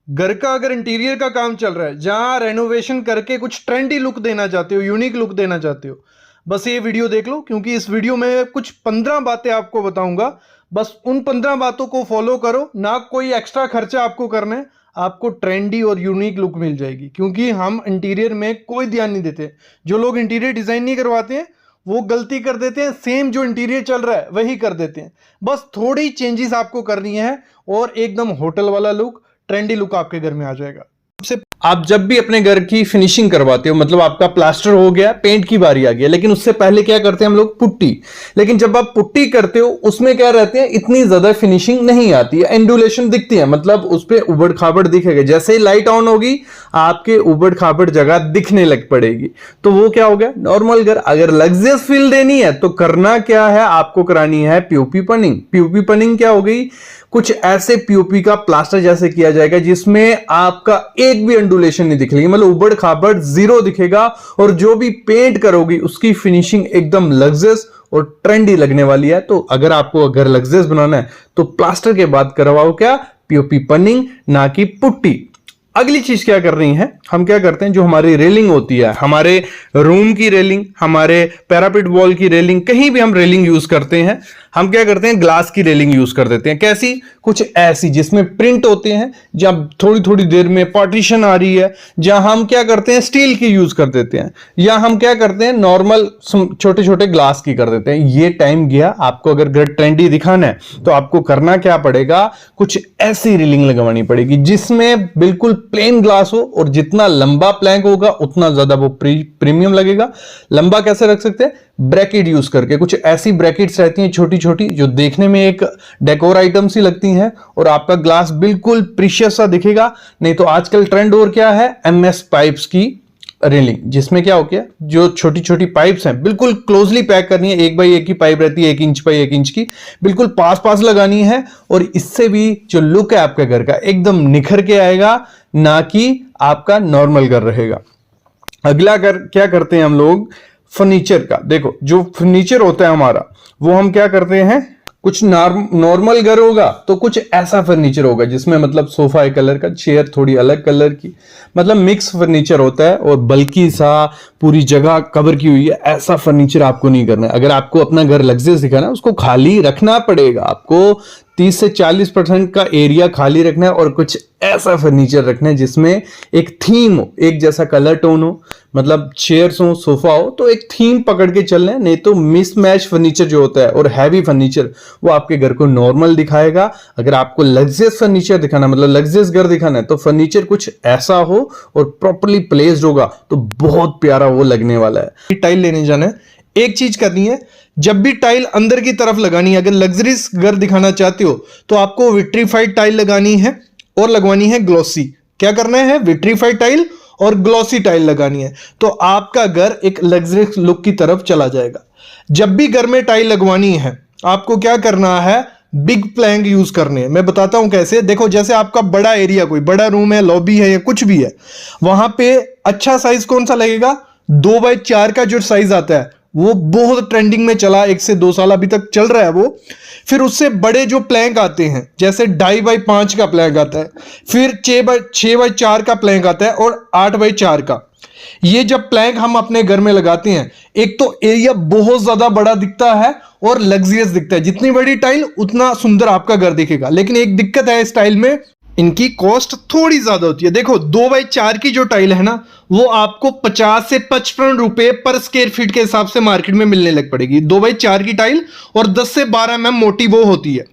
घर का अगर इंटीरियर का काम चल रहा है, जहां रेनोवेशन करके कुछ ट्रेंडी लुक देना चाहते हो, यूनिक लुक देना चाहते हो, बस ये वीडियो देख लो, क्योंकि इस वीडियो में कुछ 15 बातें आपको बताऊंगा। बस उन 15 बातों को फॉलो करो, ना कोई एक्स्ट्रा खर्चा आपको करना है, आपको ट्रेंडी और यूनिक लुक मिल जाएगी। क्योंकि हम इंटीरियर में कोई ध्यान नहीं देते। जो लोग इंटीरियर डिजाइन नहीं करवाते हैं वो गलती कर देते हैं, सेम जो इंटीरियर चल रहा है वही कर देते हैं। बस थोड़ी चेंजेस आपको करनी है और एकदम होटल वाला लुक, ट्रेंडी लुक आपके घर में आ जाएगा। सबसे आप जब भी अपने घर की फिनिशिंग करवाते हो, मतलब आपका प्लास्टर हो गया, पेंट की बारी आ गई, लेकिन उससे पहले क्या करते हैं हम लोग? पुट्टी। लेकिन जब आप पुट्टी करते हो उसमें क्या रहते हैं, इतनी ज्यादा फिनिशिंग नहीं आती है, एंडुलेशन दिखती है, मतलब उस पर उबड़ खाबड़ दिखेगा। जैसे ही लाइट ऑन होगी आपके उबड़ खाबड़ जगह दिखने लग पड़ेगी। तो वो क्या हो गया? नॉर्मल घर। अगर लग्जरियस फील देनी है तो करना क्या है, आपको करानी है पीओपी पनिंग। पीओपी पनिंग क्या हो गई? कुछ ऐसे पीओपी का प्लास्टर जैसे किया जाएगा जिसमें आपका एक भी एंडुलेशन नहीं दिखेगी, मतलब उबड़ खाबड़ जीरो दिखेगा, और जो भी पेंट करोगी उसकी फिनिशिंग एकदम लग्जरियस और ट्रेंडी लगने वाली है। तो अगर आपको अगर लग्जरियस बनाना है तो प्लास्टर के बाद करवाओ क्या? पीओपी पनिंग, ना कि पुट्टी। अगली चीज क्या कर रही है, हम क्या करते हैं, जो हमारी रेलिंग होती है, हमारे रूम की रेलिंग, हमारे पैरापिट वॉल की रेलिंग, कहीं भी हम रेलिंग यूज करते हैं, हम क्या करते हैं? ग्लास की रेलिंग यूज कर देते हैं। कैसी? कुछ ऐसी जिसमें प्रिंट होते हैं, जब थोड़ी थोड़ी देर में पार्टीशन आ रही है, जहां हम क्या करते हैं? स्टील की यूज कर देते हैं, या हम क्या करते हैं? नॉर्मल छोटे छोटे ग्लास की कर देते हैं। ये टाइम गया। आपको अगर घर ट्रेंडी दिखाना है तो आपको करना क्या पड़ेगा? कुछ ऐसी रेलिंग लगवानी पड़ेगी जिसमें बिल्कुल प्लेन ग्लास हो, और जितना लंबा प्लैंक होगा उतना ज्यादा वो प्रीमियम लगेगा। लंबा कैसे रख सकते हैं? ब्रैकेट यूज करके। कुछ ऐसी ब्रैकेट्स रहती हैं छोटी छोटी, जो देखने में एक डेकोर आइटम सी लगती हैं, और आपका ग्लास बिल्कुल प्रीशियस सा दिखेगा। नहीं तो आजकल ट्रेंड और क्या है? एमएस पाइप्स की रेलिंग, जिसमें क्या हो गया, जो छोटी छोटी पाइप्स हैं बिल्कुल क्लोजली पैक करनी है। 1x1 की पाइप रहती है, 1 इंच बाई 1 इंच की, बिल्कुल पास पास लगानी है, और इससे भी जो लुक है आपके घर का एकदम निखर के आएगा, ना कि आपका नॉर्मल घर रहेगा। अगला क्या करते हैं हम लोग? फर्नीचर का। देखो, जो फर्नीचर होता है हमारा, वो हम क्या करते हैं? कुछ नॉर्मल घर होगा तो कुछ ऐसा फर्नीचर होगा जिसमें मतलब सोफा एक कलर का, चेयर थोड़ी अलग कलर की, मतलब मिक्स फर्नीचर होता है, और बल्कि सा पूरी जगह कवर की हुई है। ऐसा फर्नीचर आपको नहीं करना है। अगर आपको अपना घर लग्जरियस दिखाना है, उसको खाली रखना पड़ेगा। आपको 30 से 40% का एरिया खाली रखना है, और कुछ ऐसा फर्नीचर रखना है जिसमें एक थीम हो, एक जैसा कलर टोन हो, मतलब चेयर्स हो, सोफा हो, तो एक थीम पकड़ के चलना है। नहीं तो मिसमैच फर्नीचर जो होता है और हैवी फर्नीचर, वो आपके घर को नॉर्मल दिखाएगा। अगर आपको लग्जरियस फर्नीचर दिखाना, मतलब लग्जरियस घर दिखाना है, तो फर्नीचर कुछ ऐसा हो और प्रॉपर्ली प्लेस्ड होगा, तो बहुत प्यारा वो लगने वाला है। टाइल लेने जाना है, एक चीज करनी है, जब भी टाइल अंदर की तरफ लगानी है, अगर लग्जरियस घर दिखाना चाहते हो तो आपको विट्रीफाइड टाइल लगानी है, और लगवानी है ग्लॉसी। क्या करना है? विट्रीफाइड टाइल और ग्लॉसी टाइल लगानी है, तो आपका घर एक लग्जरियस लुक की तरफ चला जाएगा। जब भी घर में टाइल लगवानी है आपको क्या करना है? बिग प्लैंक यूज करने हैं। मैं बताता हूं कैसे। देखो, जैसे आपका बड़ा एरिया, कोई बड़ा रूम है, लॉबी है, या कुछ भी है, वहां पे अच्छा साइज कौन सा लगेगा? 2x4 का जो साइज आता है वो बहुत ट्रेंडिंग में चला, 1 से 2 साल अभी तक चल रहा है वो। फिर उससे बड़े जो प्लैंक आते हैं, जैसे 2.5x5 का प्लैंक आता है, फिर 6x4 का प्लैंक आता है, और 8x4 का। ये जब प्लैंक हम अपने घर में लगाते हैं, एक तो एरिया बहुत ज्यादा बड़ा दिखता है और लग्जरियस दिखता है। जितनी बड़ी टाइल उतना सुंदर आपका घर दिखेगा। लेकिन एक दिक्कत है इस टाइल में, इनकी कॉस्ट थोड़ी ज्यादा होती है। देखो, 2x4 की जो टाइल है ना, वो आपको 50 से 55 रुपए पर स्क्वायर फीट के हिसाब से मार्केट में मिलने लग पड़ेगी। 2x4 की टाइल, और 10 से 12 mm मोटी वो होती है।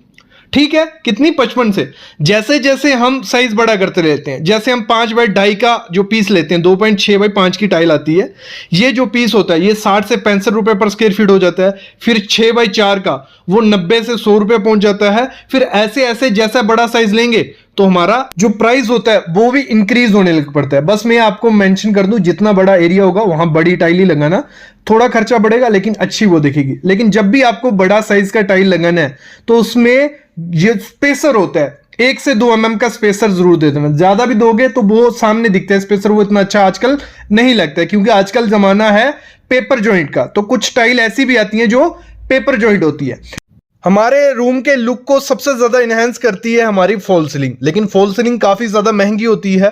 ठीक है, कितनी? 55 से। जैसे जैसे हम साइज बड़ा करते रहते हैं, जैसे हम 5x2.5 का जो पीस लेते हैं, 2.6x5 की टाइल आती है, ये जो पीस होता है ये 60 से 65 रुपए पर स्क्वायर फीट हो जाता है। फिर 6x4 का वो 90 से 100 रुपए पहुंच जाता है। फिर ऐसे ऐसे जैसा बड़ा साइज लेंगे तो हमारा जो प्राइस होता है वो भी इंक्रीज होने लग पड़ता है। बस मैं आपको मेंशन कर दूं, जितना बड़ा एरिया होगा वहां बड़ी टाइल ही लगाना। थोड़ा खर्चा बढ़ेगा लेकिन अच्छी वो दिखेगी। लेकिन जब भी आपको बड़ा साइज का टाइल लगाना है तो उसमें ये स्पेसर होता है, 1 से 2 mm का स्पेसर जरूर दे देना। ज्यादा भी दोगे तो वो सामने दिखता है स्पेसर, वो इतना अच्छा आजकल नहीं लगता है, क्योंकि आजकल जमाना है पेपर जॉइंट का। तो कुछ टाइल ऐसी भी आती है जो पेपर जॉइंट होती है। हमारे रूम के लुक को सबसे ज्यादा इनहेंस करती है हमारी फॉल सीलिंग, लेकिन फॉल सीलिंग काफी ज्यादा महंगी होती है।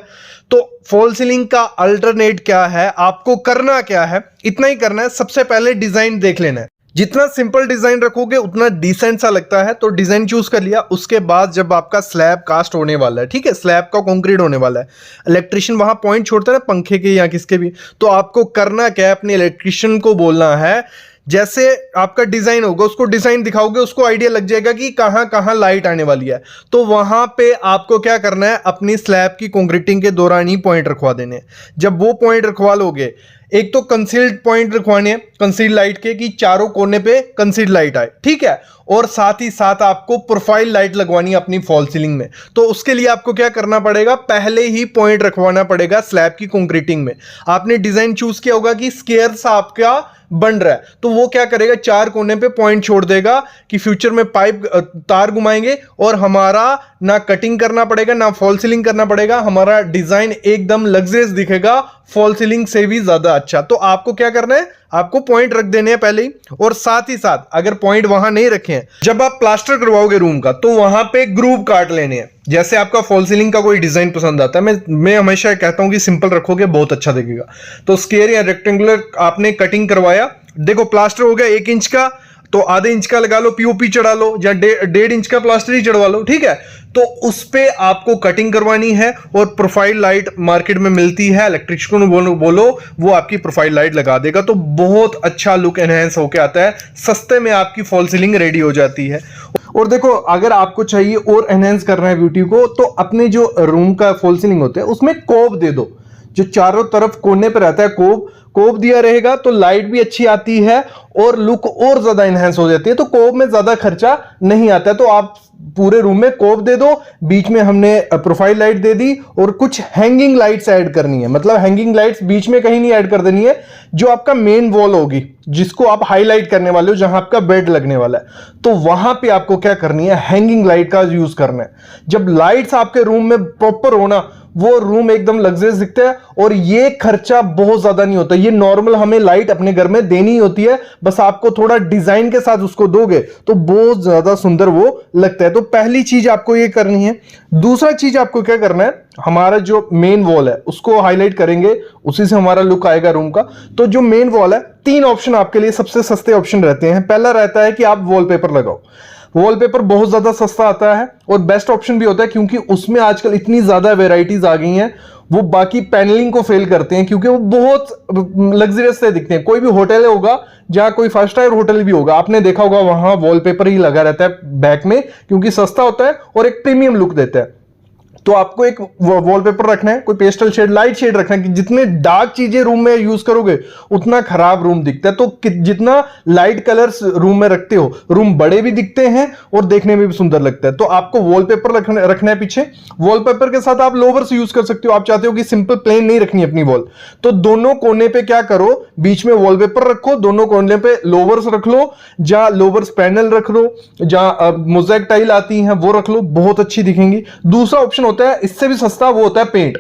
तो फॉल सीलिंग का अल्टरनेट क्या है, आपको करना क्या है, इतना ही करना है। सबसे पहले डिजाइन देख लेना है, जितना सिंपल डिजाइन रखोगे उतना डिसेंट सा लगता है। तो डिजाइन चूज कर लिया, उसके बाद जब आपका स्लैब कास्ट होने वाला है, ठीक है, स्लैब का कंक्रीट होने वाला है, इलेक्ट्रिशियन वहां पॉइंट छोड़ता है पंखे के या किसके भी, तो आपको करना क्या है, अपने इलेक्ट्रिशियन को बोलना है, जैसे आपका डिजाइन होगा उसको डिजाइन दिखाओगे, उसको आइडिया लग जाएगा कि कहां कहां लाइट आने वाली है। तो वहां पे आपको क्या करना है, अपनी स्लैब की कंक्रीटिंग के दौरान ही पॉइंट रखवा देने हैं। जब वो पॉइंट रखवा लोगे, एक तो कंसील्ड पॉइंट रखवाने हैं कंसील्ड लाइट के, कि चारों कोने पे कंसील्ड लाइट आए, ठीक है, और साथ ही साथ आपको प्रोफाइल लाइट लगवानी है अपनी फॉल सीलिंग में। तो उसके लिए आपको क्या करना पड़ेगा, पहले ही पॉइंट रखवाना पड़ेगा स्लैब की कंक्रीटिंग में। आपने डिजाइन चूज किया होगा कि स्क्वायर आपका बन रहा है, तो वो क्या करेगा, चार कोने पे पॉइंट छोड़ देगा कि फ्यूचर में पाइप तार घुमाएंगे और हमारा ना कटिंग करना पड़ेगा ना फॉल सीलिंग करना पड़ेगा, हमारा डिजाइन एकदम लग्जरियस दिखेगा, फॉल सीलिंग से भी ज्यादा अच्छा। तो आपको क्या करना है, आपको पॉइंट रख देने हैं पहले ही, और साथ ही साथ अगर पॉइंट वहां नहीं रखे हैं, जब आप प्लास्टर करवाओगे रूम का, तो वहां पे ग्रूव काट लेने हैं। जैसे आपका फॉल सीलिंग का कोई डिजाइन पसंद आता है, मैं हमेशा कहता हूं कि सिंपल रखोगे बहुत अच्छा दिखेगा। तो स्क्वायर या रेक्टेंगुलर आपने कटिंग करवाया, देखो प्लास्टर हो गया 1 इंच का, तो आधे इंच का लगा लो, पीओपी चढ़ा लो, या 1.5 इंच का प्लास्टर ही चढ़वा लो, ठीक है। तो उस पे आपको कटिंग करवानी है, और प्रोफाइल लाइट मार्केट में मिलती है, इलेक्ट्रिशियन को बोलो वो आपकी प्रोफाइल लाइट लगा देगा, तो बहुत अच्छा लुक एनहेंस होके आता है, सस्ते में आपकी फॉल सीलिंग रेडी हो जाती है। और देखो अगर आपको चाहिए और एनहेंस करना है ब्यूटी को, तो अपने जो रूम का फॉल सीलिंग होता है उसमें कोब दे दो, जो चारों तरफ कोने पे रहता है कोब दिया रहेगा, तो लाइट भी अच्छी आती है और लुक और ज्यादा एनहेंस हो जाती है। तो कोब में ज्यादा खर्चा नहीं आता है, तो आप पूरे रूम में कोब दे दो, बीच में हमने प्रोफाइल लाइट दे दी, और कुछ हैंगिंग लाइट्स ऐड करनी है, मतलब हैंगिंग लाइट्स बीच में कहीं नहीं ऐड कर देनी है, जो आपका मेन वॉल होगी जिसको आप हाईलाइट करने वाले हो, जहां आपका बेड लगने वाला है, तो वहां पे आपको क्या करनी है, हैंगिंग लाइट का यूज करना है। जब लाइट्स आपके रूम में प्रॉपर होना, वो रूम एकदम लग्जरियस दिखता है, और ये खर्चा बहुत ज्यादा नहीं होता, ये नॉर्मल हमें लाइट अपने घर में देनी ही होती है, बस आपको थोड़ा डिजाइन के साथ उसको दोगे तो बहुत ज्यादा सुंदर वो लगता है। तो पहली चीज आपको ये करनी है। दूसरा चीज आपको क्या करना है, हमारा जो मेन वॉल है उसको हाईलाइट करेंगे, उसी से हमारा लुक आएगा रूम का। तो जो मेन वॉल है, 3 ऑप्शन आपके लिए सबसे सस्ते ऑप्शन रहते हैं। पहला रहता है कि आप वॉलपेपर लगाओ, वॉलपेपर बहुत ज्यादा सस्ता आता है और बेस्ट ऑप्शन भी होता है, क्योंकि उसमें आजकल इतनी ज्यादा वेराइटीज आ गई हैं, वो बाकी पैनलिंग को फेल करते हैं, क्योंकि वो बहुत लग्जरियस से दिखते हैं। कोई भी होटल होगा, जहां कोई 5 स्टार होटल भी होगा, आपने देखा होगा वहां वॉलपेपर ही लगा रहता है बैक में, क्योंकि सस्ता होता है और एक प्रीमियम लुक देता है। तो आपको एक वॉलपेपर रखना है, कोई पेस्टल शेड, लाइट शेड रखना है, कि जितने डार्क चीजें रूम में यूज करोगे उतना खराब रूम दिखता है। तो जितना लाइट कलर्स रूम में रखते हो, रूम बड़े भी दिखते हैं और देखने में भी सुंदर लगता है। तो आपको वॉलपेपर रखना है पीछे। वॉलपेपर के साथ आप लोवर्स यूज कर सकते हो, आप चाहते हो कि सिंपल प्लेन नहीं रखनी अपनी वॉल, तो दोनों कोने पे क्या करो, बीच में वॉलपेपर रखो, दोनों कोने पे लोवर्स रख लो, जहां लोवर्स पैनल रख लो, जहां मोज़ेक टाइल आती है वो रख लो, बहुत अच्छी दिखेंगी। दूसरा ऑप्शन होता है इससे भी सस्ता, वो होता है पेंट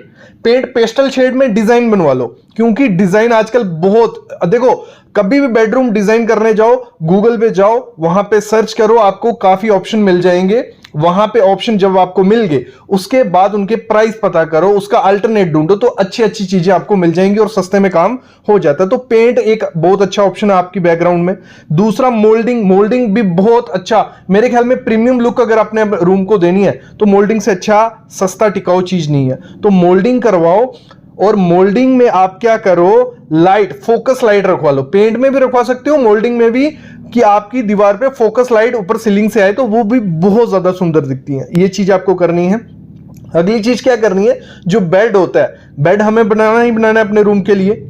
पेस्टल शेड में डिजाइन बनवा लो, क्योंकि डिजाइन आजकल बहुत, देखो कभी भी बेडरूम डिजाइन करने जाओ, गूगल पे जाओ, वहां पे सर्च करो, आपको काफी ऑप्शन मिल जाएंगे। वहां पे ऑप्शन जब आपको मिल गए, उसके बाद उनके प्राइस पता करो, उसका अल्टरनेट ढूंढो, तो अच्छी अच्छी चीजें आपको मिल जाएंगी और सस्ते में काम हो जाता है। तो पेंट एक बहुत अच्छा ऑप्शन है आपकी बैकग्राउंड में। दूसरा मोल्डिंग भी बहुत अच्छा, मेरे ख्याल में प्रीमियम लुक अगर अपने रूम को देनी है तो मोल्डिंग से अच्छा सस्ता टिकाऊ चीज नहीं है, तो मोल्डिंग करवाओ। और मोल्डिंग में आप क्या करो, लाइट, फोकस लाइट रखवा लो, पेंट में भी रखवा सकते हो, मोल्डिंग में भी, कि आपकी दीवार पे फोकस लाइट ऊपर सीलिंग से आए, तो वो भी बहुत ज्यादा सुंदर दिखती है। ये चीज आपको करनी है। अगली चीज क्या करनी है, जो बेड होता है, बेड हमें बनाना ही बनाना है अपने रूम के लिए,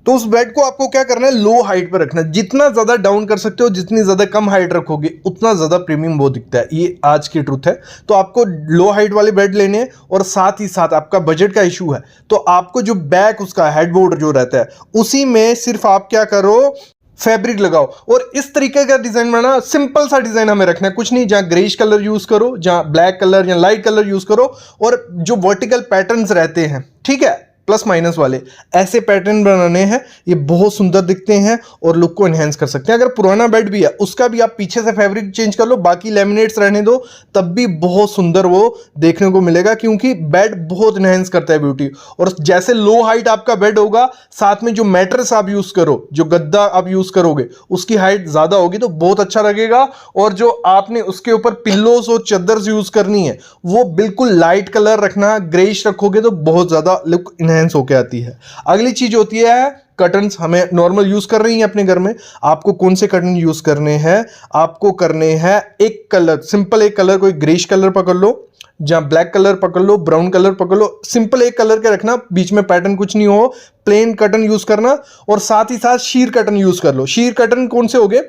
तो उस बेड को आपको क्या करना है, लो हाइट पे रखना है। जितना ज्यादा डाउन कर सकते हो, जितनी ज्यादा कम हाइट रखोगे उतना ज्यादा प्रीमियम वो दिखता है, ये आज की ट्रुथ है। तो आपको लो हाइट वाले बेड लेने हैं, और साथ ही साथ आपका बजट का इशू है, तो आपको जो बैक उसका हेडबोर्ड जो रहता है, उसी में सिर्फ आप क्या करो, फैब्रिक लगाओ। और इस तरीके का डिजाइन बनाना, सिंपल सा डिजाइन हमें रखना है, कुछ नहीं, जहां ग्रेइश कलर यूज करो, जहां ब्लैक कलर या लाइट कलर यूज करो, और जो वर्टिकल पैटर्न्स रहते हैं, ठीक है, प्लस माइनस वाले ऐसे पैटर्न बनाने हैं, ये बहुत सुंदर दिखते हैं और लुक को एनहेंस कर सकते हैं। अगर पुराना बेड भी है उसका भी आप पीछे से फैब्रिक चेंज कर लो, बाकी लेमिनेट्स रहने दो, तब भी बहुत सुंदर वो देखने को मिलेगा, क्योंकि बेड बहुत एनहेंस करता है ब्यूटी। और जैसे लो हाइट आपका बेड होगा, साथ में जो मैट्रेस आप यूज करो, जो गद्दा आप यूज करोगे, उसकी हाइट ज्यादा होगी तो बहुत अच्छा लगेगा। और जो आपने उसके ऊपर पिल्लोस और चद्दर यूज करनी है वो बिल्कुल लाइट कलर रखना, ग्रेइश रखोगे तो बहुत ज्यादा लुक इनहेंस होकर आती है। अगली चीज होती है कर्टन्स। हमें नॉर्मल यूज कर रही हैं अपने घर में, आपको कौन से कर्टन यूज करने हैं? आपको करने हैं एक कलर, सिंपल एक कलर, कोई ग्रेइश कलर पकड़ लो, जहां ब्लैक कलर पकड़ लो, ब्राउन कलर पकड़ लो, सिंपल एक कलर के रखना, बीच में पैटर्न कुछ नहीं हो, प्लेन कर्टन यूज करना। और साथ ही साथ शीर कर्टन यूज कर लो। शीर कर्टन कौन से हो गए?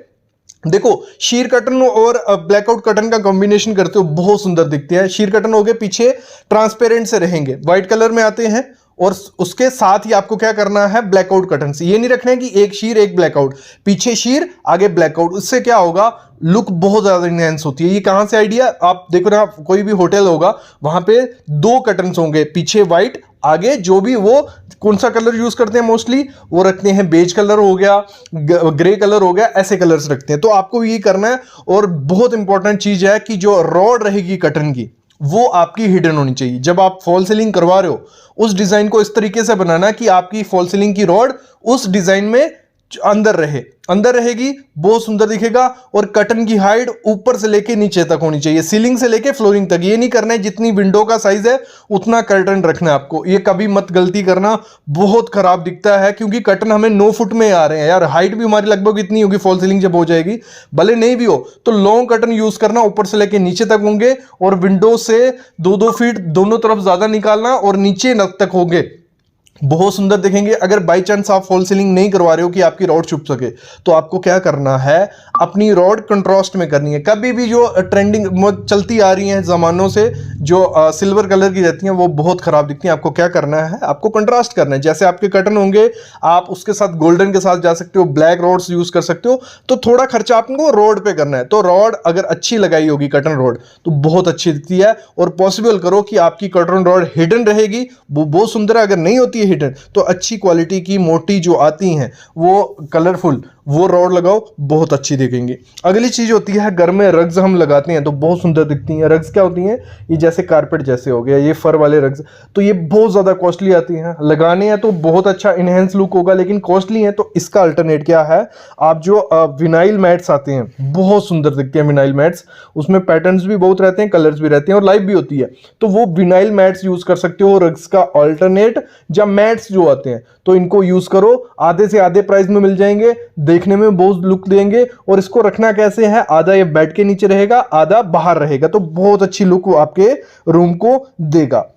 देखो, शीर कर्टन और ब्लैकआउट कर्टन का कॉम्बिनेशन करते हो बहुत सुंदर दिखते हैं। शीर कर्टन हो गए, पीछे ट्रांसपेरेंट से रहेंगे, व्हाइट कलर में आते हैं। और उसके साथ ही आपको क्या करना है, ब्लैकआउट कर्टन से, ये नहीं रखना है कि एक शीर एक ब्लैकआउट, पीछे शीर आगे ब्लैकआउट। उससे क्या होगा, लुक बहुत ज्यादा इनहेंस होती है। ये कहां से आइडिया? आप देखो ना, कोई भी होटल होगा वहां पे दो कर्टन्स होंगे, पीछे व्हाइट, आगे जो भी वो कौन सा कलर यूज करते हैं मोस्टली, वो रखते हैं बेज कलर हो गया, ग्रे कलर हो गया, ऐसे कलर्स रखते हैं। तो आपको ये करना है। और बहुत इंपॉर्टेंट चीज है कि जो रॉड रहेगी कर्टन की, वो आपकी हिडन होनी चाहिए। जब आप फॉल सीलिंग करवा रहे हो, उस डिजाइन को इस तरीके से बनाना कि आपकी फॉल सीलिंग की रॉड उस डिजाइन में अंदर रहे, अंदर रहेगी, बहुत सुंदर दिखेगा। और कर्टन की हाइट ऊपर से लेके नीचे तक होनी चाहिए, सीलिंग से लेके फ्लोरिंग तक। ये नहीं करना है जितनी विंडो का साइज है उतना कर्टन रखना है आपको, ये कभी मत गलती करना, बहुत खराब दिखता है। क्योंकि कर्टन हमें 9 फुट में आ रहे हैं यार, हाइट भी हमारी लगभग इतनी होगी फॉल सीलिंग जब हो जाएगी, भले नहीं भी हो तो लॉन्ग कर्टन यूज करना, ऊपर से लेके नीचे तक होंगे। और विंडो से 2-2 फीट दोनों तरफ ज्यादा निकालना, और नीचे तक होंगे, बहुत सुंदर दिखेंगे। अगर बाई चांस आप फॉल सीलिंग नहीं करवा रहे हो कि आपकी रॉड छुप सके, तो आपको क्या करना है, अपनी रॉड कंट्रास्ट में करनी है। कभी भी जो ट्रेंडिंग चलती आ रही है जमानों से, जो सिल्वर कलर की रहती हैं, वो बहुत खराब दिखती हैं। आपको क्या करना है, आपको कंट्रास्ट करना है। जैसे आपके कर्टन होंगे, आप उसके साथ गोल्डन के साथ जा सकते हो, ब्लैक रॉड्स यूज कर सकते हो। तो थोड़ा खर्चा आपको रॉड पे करना है। तो रॉड अगर अच्छी लगाई होगी, कर्टन रॉड, तो बहुत अच्छी दिखती है। और पॉसिबल करो कि आपकी कर्टन रॉड हिडन रहेगी, वो बहुत सुंदर है। अगर नहीं होती है हिडन, तो अच्छी क्वालिटी की मोटी जो आती हैं, वो कलरफुल, वो रॉड लगाओ, बहुत अच्छी दिखेंगी। अगली चीज होती है, घर में रग्स हम लगाते हैं तो बहुत सुंदर दिखती हैं। रग्स क्या होती हैं? ये जैसे कारपेट जैसे हो गया, ये फर वाले रग्स, तो ये बहुत ज्यादा कॉस्टली आती हैं। लगाने हैं तो बहुत अच्छा इनहेंस लुक होगा, लेकिन कॉस्टली है। तो इसका अल्टरनेट क्या है, आप जो विनाइल मैट्स आते हैं, बहुत सुंदर दिखते हैं विनाइल मैट्स, उसमें पैटर्न्स भी बहुत रहते हैं, कलर्स भी रहते हैं और लाइव भी होती है। तो वो विनाइल मैट्स यूज कर सकते हो, रग्स का अल्टरनेट। जब मैट्स जो आते हैं तो इनको यूज करो, आधे से आधे प्राइस में मिल जाएंगे, देखने में बहुत लुक देंगे। और इसको रखना कैसे है, आधा ये बेड के नीचे रहेगा, आधा बाहर रहेगा, तो बहुत अच्छी लुक आपके रूम को देगा।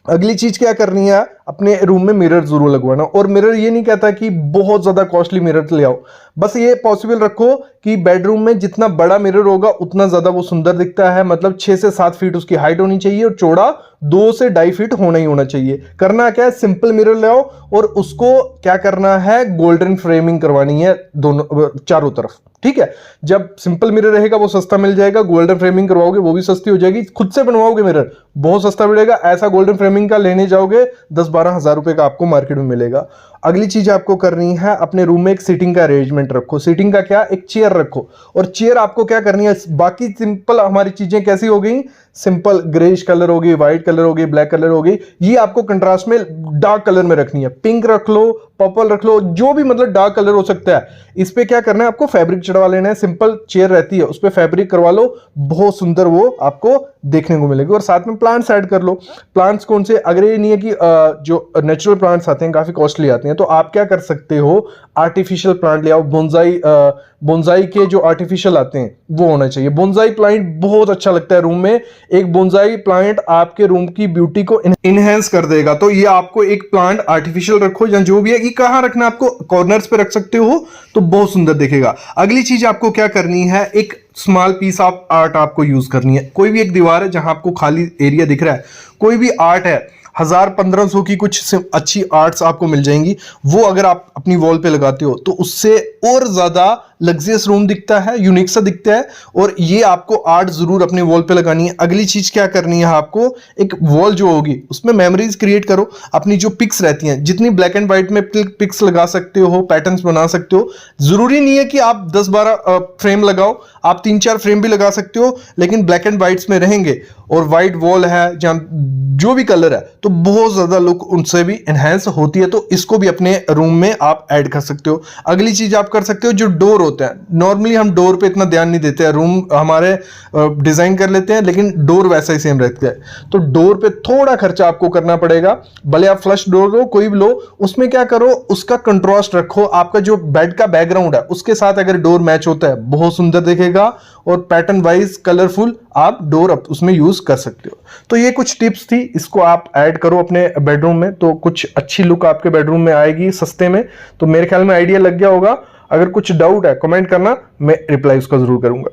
अगली चीज क्या करनी है, अपने रूम में मिरर जरूर लगवाना। और मिरर ये नहीं कहता कि बहुत ज्यादा कॉस्टली मिरर ले आओ, बस ये पॉसिबल रखो कि बेडरूम में जितना बड़ा मिरर होगा उतना ज्यादा वो सुंदर दिखता है। मतलब 6 से 7 फीट उसकी हाइट होनी चाहिए और चौड़ा 2 से 2.5 फीट होना ही होना चाहिए। करना क्या है, सिंपल मिरर ले आओ और उसको क्या करना है, गोल्डन फ्रेमिंग करवानी है दोनों चारों तरफ। ठीक है, जब सिंपल मिरर रहेगा वो सस्ता मिल जाएगा, गोल्डन फ्रेमिंग करवाओगे वो भी सस्ती हो जाएगी। खुद से बनवाओगे मिरर बहुत सस्ता मिलेगा, ऐसा गोल्डन फ्रेमिंग का लेने जाओगे 10-12 हजार रुपए का आपको मार्केट में मिलेगा। अगली चीज आपको करनी है, अपने रूम में एक सीटिंग का अरेंजमेंट रखो। सीटिंग का क्या, एक चेयर रखो। और चेयर आपको क्या करनी है, बाकी सिंपल हमारी चीजें कैसी हो गई, सिंपल ग्रेइश कलर होगी, व्हाइट कलर होगी, ब्लैक कलर होगी, ये आपको कंट्रास्ट में डार्क कलर में रखनी है। पिंक रख लो, पर्पल रख लो, जो भी मतलब डार्क कलर हो सकता है। इस पे क्या करना है, आपको फैब्रिक चढ़वा लेना है। सिंपल चेयर रहती है, उस पे फैब्रिक करवा लो, बहुत सुंदर वो आपको देखने को मिलेगी। और साथ में प्लांट्स ऐड कर लो। प्लांट्स कौन से, अगर ये नहीं है कि जो नेचुरल प्लांट्स आते हैं काफी कॉस्टली आते हैं, तो आप क्या कर सकते हो, आर्टिफिशियल प्लांट ले आओ। बोनसाई के जो आर्टिफिशियल आते हैं वो होना चाहिए। बोनसाई प्लांट बहुत अच्छा लगता है रूम में। एक बोनसाई प्लांट आपके रूम की ब्यूटी को इनहेंस कर देगा। तो ये आपको एक प्लांट आर्टिफिशियल रखो या जो भी है, ये कहां रखना, आपको कॉर्नर्स पे रख सकते हो तो बहुत सुंदर दिखेगा। अगली चीज आपको क्या करनी है, एक स्मॉल पीस ऑफ आर्ट आपको यूज करनी है। कोई भी एक दीवार है जहां आपको खाली एरिया दिख रहा है, कोई भी आर्ट है, 1000-1500 की कुछ अच्छी आर्ट्स आपको मिल जाएंगी। वो अगर आप अपनी वॉल पे लगाते हो तो उससे और ज्यादा लग्जरियस रूम दिखता है, यूनिक सा दिखता है। और ये आपको आर्ट जरूर अपने वॉल पे लगानी है। अगली चीज क्या करनी है आपको, एक वॉल जो होगी उसमें मेमोरीज क्रिएट करो। अपनी जो पिक्स रहती हैं, जितनी ब्लैक एंड व्हाइट में पिक्स लगा सकते हो, पैटर्न्स बना सकते हो। जरूरी नहीं है कि आप 10-12 फ्रेम लगाओ, आप 3-4 फ्रेम भी लगा सकते हो, लेकिन ब्लैक एंड व्हाइट्स में रहेंगे और व्हाइट वॉल है जहां जो भी कलर है तो बहुत ज्यादा लुक उनसे भी एनहेंस होती है। तो इसको भी अपने रूम में आप ऐड कर सकते हो। अगली चीज आप कर सकते हो, जो डोर होते हैं, नॉर्मली हम डोर पे इतना ध्यान नहीं देते हैं, रूम हमारे डिजाइन कर लेते हैं, लेकिन डोर वैसा ही सेम रहता है। तो डोर पे थोड़ा खर्चा आपको करना पड़ेगा, भले आप फ्लश डोर लो, कोई भी लो, उसमें क्या करो, उसका कंट्रास्ट रखो। आपका जो बेड का बैकग्राउंड है उसके साथ अगर डोर मैच होता है बहुत सुंदर दिखेगा, और पैटर्न वाइज कलरफुल आप डोर उसमें यूज कर सकते हो। तो ये कुछ टिप्स थी, इसको आप ऐड करो अपने बेडरूम में तो कुछ अच्छी लुक आपके बेडरूम में आएगी सस्ते में। तो मेरे ख्याल में आइडिया लग गया होगा। अगर कुछ डाउट है कमेंट करना, मैं रिप्लाई उसका जरूर करूंगा।